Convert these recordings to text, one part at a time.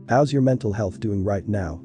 How's your mental health doing right now?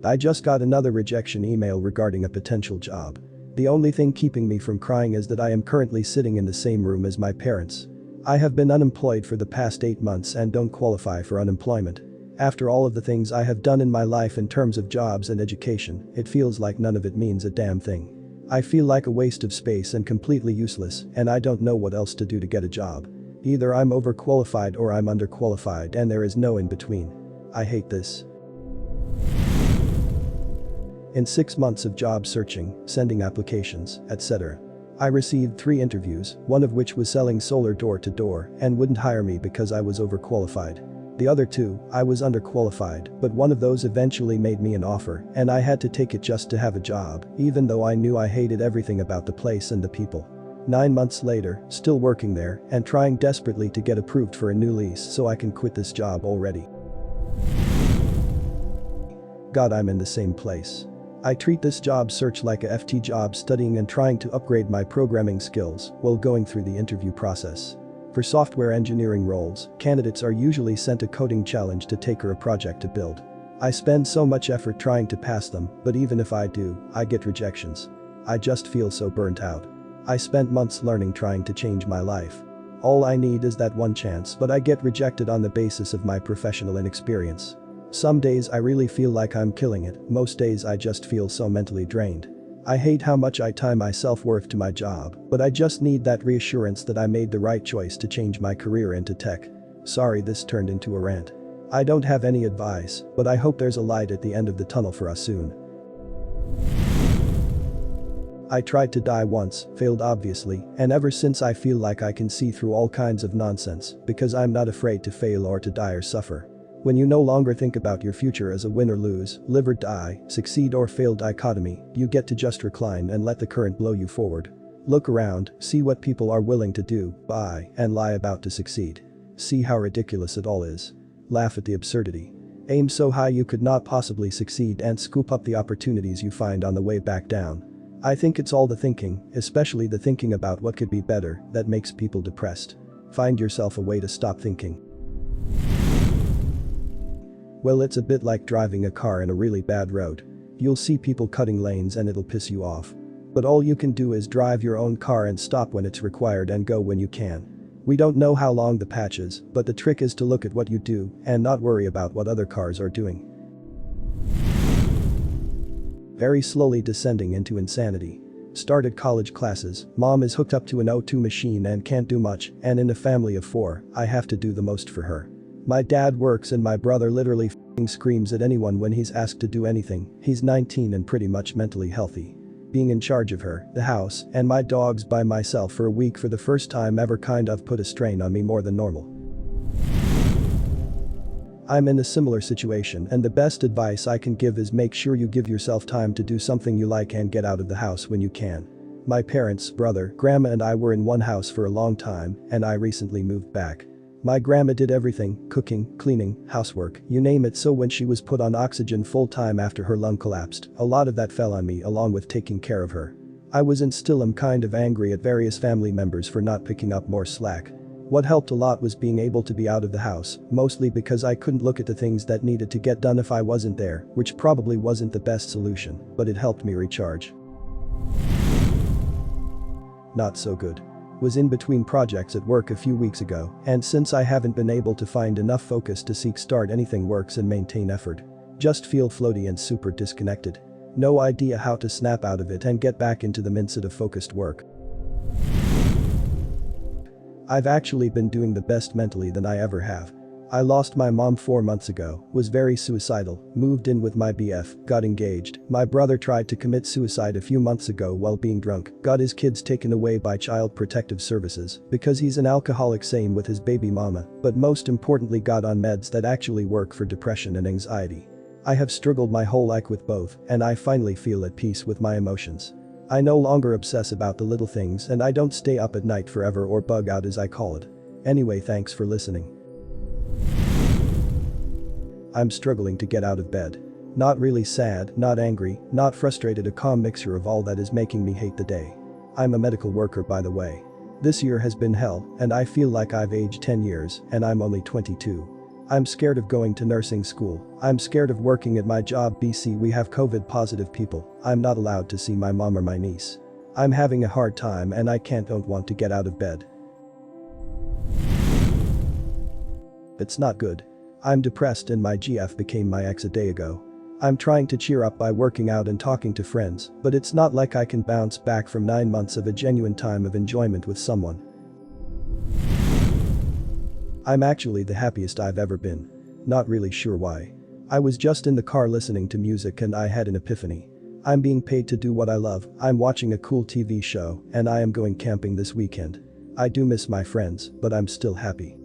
I just got another rejection email regarding a potential job. The only thing keeping me from crying is that I am currently sitting in the same room as my parents. I have been unemployed for the past 8 months and don't qualify for unemployment. After all of the things I have done in my life in terms of jobs and education, it feels like none of it means a damn thing. I feel like a waste of space and completely useless, and I don't know what else to do to get a job. Either I'm overqualified or I'm underqualified, and there is no in between. I hate this. In 6 months of job searching, sending applications, etc., I received 3 interviews, one of which was selling solar door to door and wouldn't hire me because I was overqualified. The other 2, I was underqualified, but one of those eventually made me an offer and I had to take it just to have a job, even though I knew I hated everything about the place and the people. 9 months later, still working there and trying desperately to get approved for a new lease so I can quit this job already. God, I'm in the same place. I treat this job search like a FT job, studying and trying to upgrade my programming skills while going through the interview process. For software engineering roles, candidates are usually sent a coding challenge to take or a project to build. I spend so much effort trying to pass them, but even if I do, I get rejections. I just feel so burnt out. I spent months learning, trying to change my life. All I need is that one chance, but I get rejected on the basis of my professional inexperience. Some days I really feel like I'm killing it, most days I just feel so mentally drained. I hate how much I tie my self-worth to my job, but I just need that reassurance that I made the right choice to change my career into tech. Sorry, this turned into a rant. I don't have any advice, but I hope there's a light at the end of the tunnel for us soon. I tried to die once, failed obviously, and ever since I feel like I can see through all kinds of nonsense because I'm not afraid to fail or to die or suffer. When you no longer think about your future as a win or lose, live or die, succeed or fail dichotomy, you get to just recline and let the current blow you forward. Look around, see what people are willing to do, buy, and lie about to succeed. See how ridiculous it all is. Laugh at the absurdity. Aim so high you could not possibly succeed and scoop up the opportunities you find on the way back down. I think it's all the thinking, especially the thinking about what could be better, that makes people depressed. Find yourself a way to stop thinking. Well, it's a bit like driving a car in a really bad road. You'll see people cutting lanes and it'll piss you off. But all you can do is drive your own car and stop when it's required and go when you can. We don't know how long the patch is, but the trick is to look at what you do and not worry about what other cars are doing. Very slowly descending into insanity. Started college classes, mom is hooked up to an O2 machine and can't do much, and in a family of 4, I have to do the most for her. My dad works and my brother literally f***ing screams at anyone when he's asked to do anything. He's 19 and pretty much mentally healthy. Being in charge of her, the house, and my dogs by myself for a week for the first time ever kind of put a strain on me more than normal. I'm in a similar situation, and the best advice I can give is make sure you give yourself time to do something you like and get out of the house when you can. My parents, brother, grandma and I were in one house for a long time, and I recently moved back. My grandma did everything, cooking, cleaning, housework, you name it, so when she was put on oxygen full-time after her lung collapsed, a lot of that fell on me along with taking care of her. I was and still am kind of angry at various family members for not picking up more slack. What helped a lot was being able to be out of the house, mostly because I couldn't look at the things that needed to get done if I wasn't there, which probably wasn't the best solution, but it helped me recharge. Not so good. Was in between projects at work a few weeks ago, and since I haven't been able to find enough focus to start anything works and maintain effort. Just feel floaty and super disconnected. No idea how to snap out of it and get back into the mindset of focused work. I've actually been doing the best mentally than I ever have. I lost my mom 4 months ago, was very suicidal, moved in with my BF, got engaged. My brother tried to commit suicide a few months ago while being drunk, got his kids taken away by Child Protective Services because he's an alcoholic, same with his baby mama, but most importantly got on meds that actually work for depression and anxiety. I have struggled my whole life with both, and I finally feel at peace with my emotions. I no longer obsess about the little things, and I don't stay up at night forever, or bug out as I call it. Anyway, thanks for listening. I'm struggling to get out of bed. Not really sad, not angry, not frustrated, a calm mixture of all that is making me hate the day. I'm a medical worker, by the way. This year has been hell, and I feel like I've aged 10 years, and I'm only 22. I'm scared of going to nursing school. I'm scared of working at my job. BC, we have COVID positive people. I'm not allowed to see my mom or my niece. I'm having a hard time and I don't want to get out of bed. It's not good. I'm depressed and my GF became my ex a day ago. I'm trying to cheer up by working out and talking to friends, but it's not like I can bounce back from 9 months of a genuine time of enjoyment with someone. I'm actually the happiest I've ever been. Not really sure why. I was just in the car listening to music and I had an epiphany. I'm being paid to do what I love, I'm watching a cool TV show, and I am going camping this weekend. I do miss my friends, but I'm still happy.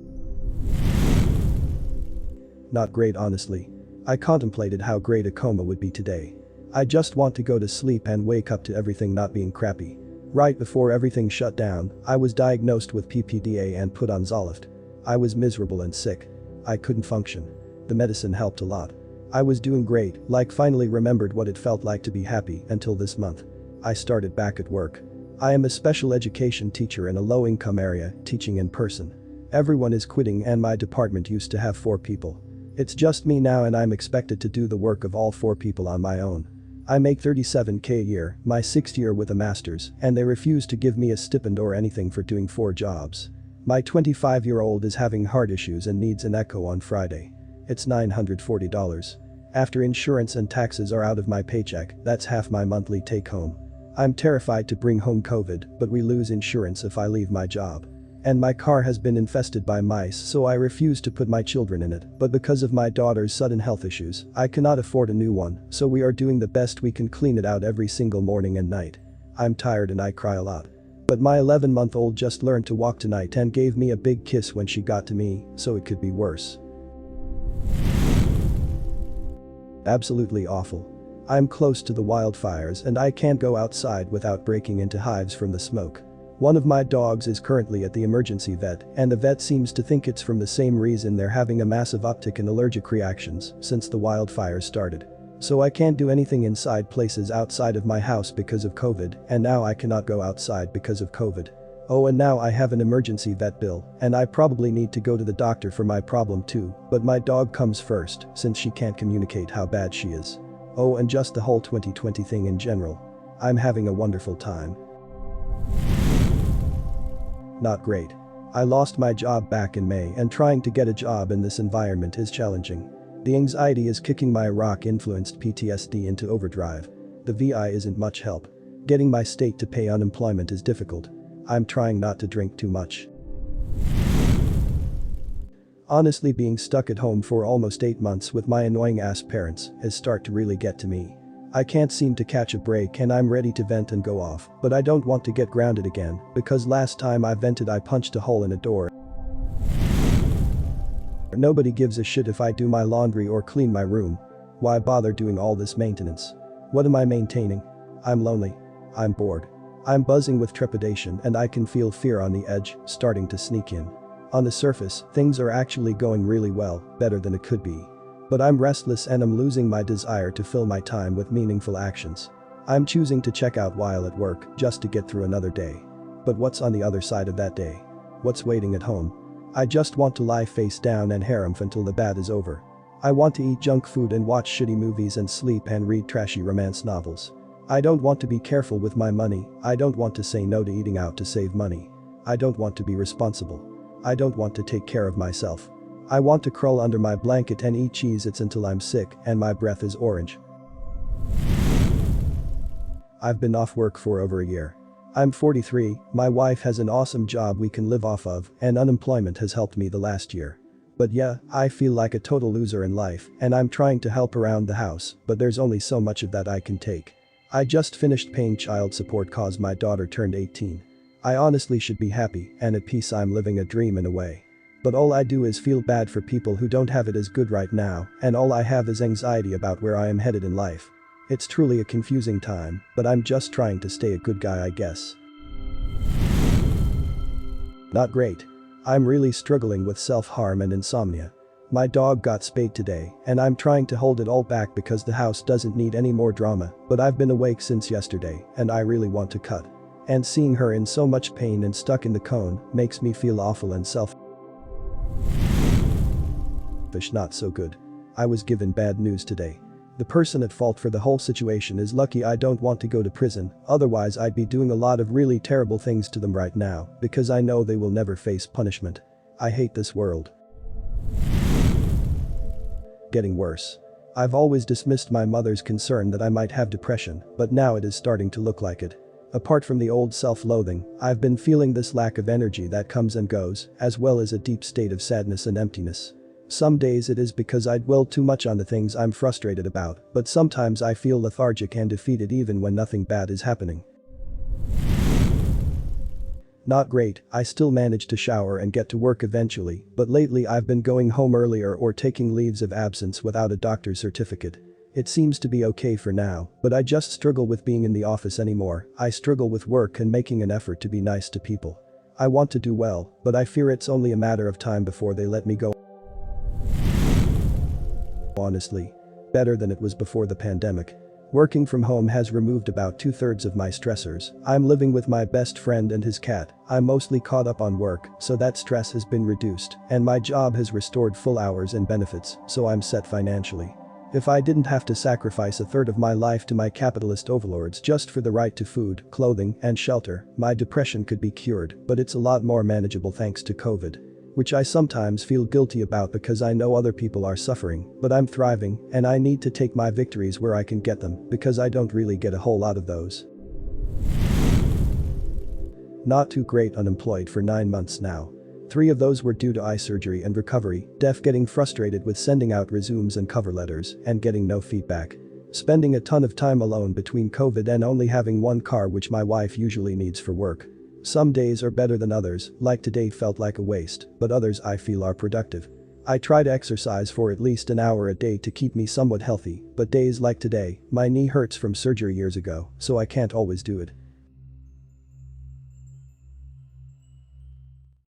Not great honestly. I contemplated how great a coma would be today. I just want to go to sleep and wake up to everything not being crappy. Right before everything shut down, I was diagnosed with PPDA and put on Zoloft. I was miserable and sick. I couldn't function. The medicine helped a lot. I was doing great, like finally remembered what it felt like to be happy until this month. I started back at work. I am a special education teacher in a low-income area, teaching in person. Everyone is quitting and my department used to have 4 people. It's just me now and I'm expected to do the work of all 4 people on my own. I make $37K a year, my 6th year with a master's, and they refuse to give me a stipend or anything for doing 4 jobs. My 25-year-old is having heart issues and needs an echo on Friday. It's $940. After insurance and taxes are out of my paycheck, that's half my monthly take-home. I'm terrified to bring home COVID, but we lose insurance if I leave my job. And my car has been infested by mice, so I refuse to put my children in it, but because of my daughter's sudden health issues, I cannot afford a new one, so we are doing the best we can clean it out every single morning and night. I'm tired and I cry a lot. But my 11-month-old just learned to walk tonight and gave me a big kiss when she got to me, so it could be worse. Absolutely awful. I'm close to the wildfires and I can't go outside without breaking into hives from the smoke. One of my dogs is currently at the emergency vet, and the vet seems to think it's from the same reason they're having a massive uptick in allergic reactions since the wildfires started. So I can't do anything inside places outside of my house because of COVID, and now I cannot go outside because of COVID. Oh, and now I have an emergency vet bill, and I probably need to go to the doctor for my problem too, but my dog comes first since she can't communicate how bad she is. Oh, and just the whole 2020 thing in general. I'm having a wonderful time. Not great. I lost my job back in May and trying to get a job in this environment is challenging. The anxiety is kicking my rock-influenced PTSD into overdrive. The VI isn't much help. Getting my state to pay unemployment is difficult. I'm trying not to drink too much. Honestly, being stuck at home for almost 8 months with my annoying ass parents is starting to really get to me. I can't seem to catch a break and I'm ready to vent and go off, but I don't want to get grounded again because last time I vented I punched a hole in a door. Nobody gives a shit if I do my laundry or clean my room. Why bother doing all this maintenance? What am I maintaining? I'm lonely. I'm bored. I'm buzzing with trepidation and I can feel fear on the edge starting to sneak in. On the surface, things are actually going really well, better than it could be. But I'm restless and I'm losing my desire to fill my time with meaningful actions. I'm choosing to check out while at work just to get through another day. But what's on the other side of that day? What's waiting at home? I just want to lie face down and harem until the bad is over. I want to eat junk food and watch shitty movies and sleep and read trashy romance novels. I don't want to be careful with my money, I don't want to say no to eating out to save money. I don't want to be responsible. I don't want to take care of myself. I want to crawl under my blanket and eat Cheez-Its until I'm sick and my breath is orange. I've been off work for over a year. I'm 43, my wife has an awesome job we can live off of, and unemployment has helped me the last year. But yeah, I feel like a total loser in life and I'm trying to help around the house, but there's only so much of that I can take. I just finished paying child support cause my daughter turned 18. I honestly should be happy and at peace. I'm living a dream in a way. But all I do is feel bad for people who don't have it as good right now, and all I have is anxiety about where I am headed in life. It's truly a confusing time, but I'm just trying to stay a good guy, I guess. Not great. I'm really struggling with self-harm and insomnia. My dog got spayed today, and I'm trying to hold it all back because the house doesn't need any more drama, but I've been awake since yesterday, and I really want to cut. And seeing her in so much pain and stuck in the cone makes me feel awful and selfish. Not so good. I was given bad news today. The person at fault for the whole situation is lucky I don't want to go to prison, otherwise I'd be doing a lot of really terrible things to them right now because I know they will never face punishment. I hate this world. Getting worse. I've always dismissed my mother's concern that I might have depression, but now it is starting to look like it. Apart from the old self-loathing, I've been feeling this lack of energy that comes and goes, as well as a deep state of sadness and emptiness. Some days it is because I dwell too much on the things I'm frustrated about, but sometimes I feel lethargic and defeated even when nothing bad is happening. Not great, I still manage to shower and get to work eventually, but lately I've been going home earlier or taking leaves of absence without a doctor's certificate. It seems to be okay for now, but I just struggle with being in the office anymore. I struggle with work and making an effort to be nice to people. I want to do well, but I fear it's only a matter of time before they let me go. Honestly, better than it was before the pandemic. Working from home has removed about 2/3 of my stressors. I'm living with my best friend and his cat. I'm mostly caught up on work, so that stress has been reduced, and my job has restored full hours and benefits, so I'm set financially. If I didn't have to sacrifice 1/3 of my life to my capitalist overlords just for the right to food, clothing, and shelter, my depression could be cured, but it's a lot more manageable thanks to COVID. Which I sometimes feel guilty about because I know other people are suffering, but I'm thriving, and I need to take my victories where I can get them because I don't really get a whole lot of those. Not too great, unemployed for 9 months now. 3 of those were due to eye surgery and recovery, getting frustrated with sending out resumes and cover letters, and getting no feedback. Spending a ton of time alone between COVID and only having one car which my wife usually needs for work. Some days are better than others, like today felt like a waste, but others I feel are productive. I try to exercise for at least an hour a day to keep me somewhat healthy, but days like today, my knee hurts from surgery years ago, so I can't always do it.